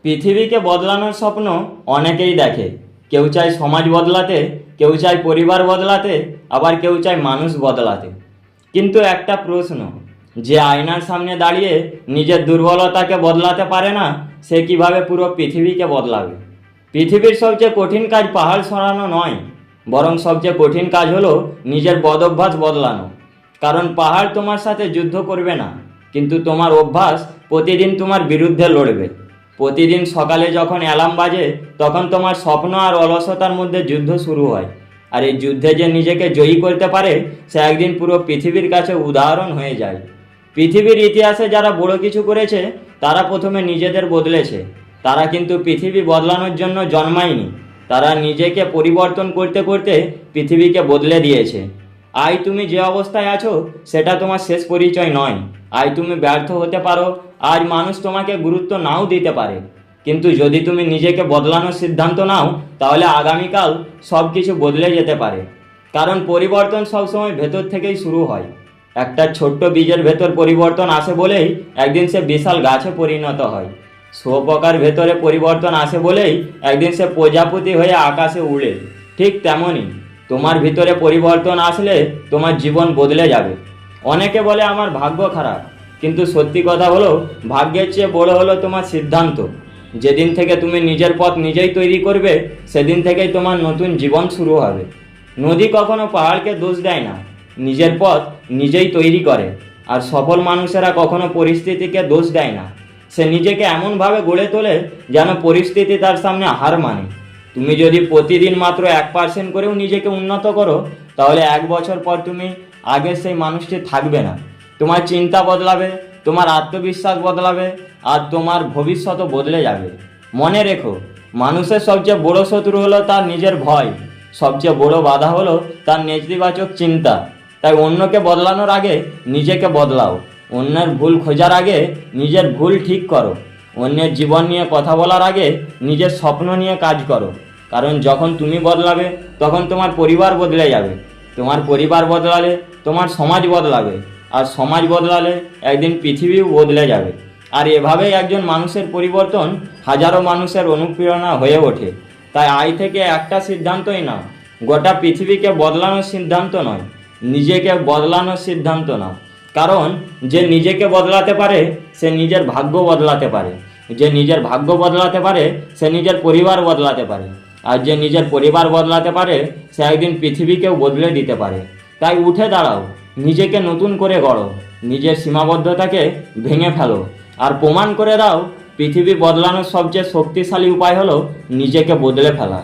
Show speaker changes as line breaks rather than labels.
পৃথিবীকে বদলানোর স্বপ্ন অনেকেই দেখে। কেউ চায় সমাজ বদলাতে, কেউ চায় পরিবার বদলাতে, আবার কেউ চায় মানুষ বদলাতে। কিন্তু একটা প্রশ্ন, যে আয়নার সামনে দাঁড়িয়ে নিজের দুর্বলতাকে বদলাতে পারে না, সে কিভাবে পুরো পৃথিবীকে বদলাবে? পৃথিবীর সবচেয়ে কঠিন কাজ পাহাড় সরানো নয়, বরং সবচেয়ে কঠিন কাজ হলো নিজের বদভ্যাস বদলানো। কারণ পাহাড় তোমার সাথে যুদ্ধ করবে না, কিন্তু তোমার অভ্যাস প্রতিদিন তোমার বিরুদ্ধে লড়বে। প্রতিদিন সকালে যখন অ্যালার্ম বাজে, তখন তোমার স্বপ্ন আর অলসতার মধ্যে যুদ্ধ শুরু হয়। আর এই যুদ্ধে যে নিজেকে জয়ী করতে পারে, সে একদিন পুরো পৃথিবীর কাছে উদাহরণ হয়ে যায়। পৃথিবীর ইতিহাসে যারা বড় কিছু করেছে, তারা প্রথমে নিজেদের বদলেছে। তারা কিন্তু পৃথিবী বদলানোর জন্য জন্মায়নি, তারা নিজেকে পরিবর্তন করতে করতে পৃথিবীকে বদলে দিয়েছে। আজ তুমি যে অবস্থায় আছো, সেটা তোমার শেষ পরিচয় নয়। আজ তুমি ব্যর্থ হতে পারো, আজ মানুষ তোমাকে গুরুত্ব নাও দিতে পারে, কিন্তু যদি তুমি নিজেকে বদলানোর সিদ্ধান্ত নাও, তাহলে আগামীকাল সব কিছু বদলে যেতে পারে। কারণ পরিবর্তন সবসময় ভেতর থেকেই শুরু হয়। একটা ছোট্ট বীজের ভেতর পরিবর্তন আসে বলেই একদিন সে বিশাল গাছে পরিণত হয়। শুঁয়োপোকার ভেতরে পরিবর্তন আসে বলেই একদিন সে প্রজাপতি হয়ে আকাশে উড়ে। ঠিক তেমনই তোমার ভিতরে পরিবর্তন আসলে তোমার জীবন বদলে যাবে। অনেকে বলে আমার ভাগ্য খারাপ, কিন্তু সত্যি কথা হলো, ভাগ্যের চেয়ে বড় হলো তোমার সিদ্ধান্ত। যেদিন থেকে তুমি নিজের পথ নিজেই তৈরি করবে, সেদিন থেকেই তোমার নতুন জীবন শুরু হবে। নদী কখনো পাহাড়কে দোষ দেয় না, নিজের পথ নিজেই তৈরি করে। আর সফল মানুষেরা কখনো পরিস্থিতিকে দোষ দেয় না, সে নিজেকে এমনভাবে গড়ে তোলে যেন পরিস্থিতি তার সামনে হার মানে। তুমি যদি প্রতিদিন মাত্র 1% করেও নিজেকে উন্নত করো, তাহলে 1 বছর পর তুমি আগের সেই মানুষটি থাকবে না। তোমার চিন্তা বদলাবে, তোমার আত্মবিশ্বাস বদলাবে, আর তোমার ভবিষ্যৎও বদলে যাবে। মনে রেখো, মানুষের সবচেয়ে বড় শত্রু হলো তার নিজের ভয়, সবচেয়ে বড় বাধা হলো তার নেতিবাচক চিন্তা। তাই অন্যকে বদলানোর আগে নিজেকে বদলাও, অন্যের ভুল খোঁজার আগে নিজের ভুল ঠিক করো, অন্যের জীবন নিয়ে কথা বলার আগে নিজের স্বপ্ন নিয়ে কাজ করো। কারণ যখন তুমি বদলাবে, তখন তোমার পরিবার বদলে যাবে, তোমার পরিবার বদলালে তোমার সমাজ বদলাবে, আর সমাজ বদলালে একদিন পৃথিবীও বদলে যাবে। আর এভাবেই একজন মানুষের পরিবর্তন হাজারো মানুষের অনুপ্রেরণা হয়ে ওঠে। তাই আজ থেকে একটা সিদ্ধান্তই নাও, গোটা পৃথিবীকে বদলানোর সিদ্ধান্ত নয়, নিজেকে বদলানোর সিদ্ধান্ত নাও। কারণ যে নিজেকে বদলাতে পারে, সে নিজের ভাগ্য বদলাতে পারে। যে নিজের ভাগ্য বদলাতে পারে, সে নিজের পরিবার বদলাতে পারে। আর যে নিজের পরিবার বদলাতে পারে, সে একদিন পৃথিবীকেও বদলে দিতে পারে। তাই উঠে দাঁড়াও, নিজেকে নতুন করে গড়ো, নিজের সীমাবদ্ধতাকে ভেঙে ফেলো, আর প্রমাণ করে দাও পৃথিবী বদলানোর সবচেয়ে শক্তিশালী উপায় হলো নিজেকে বদলে ফেলা।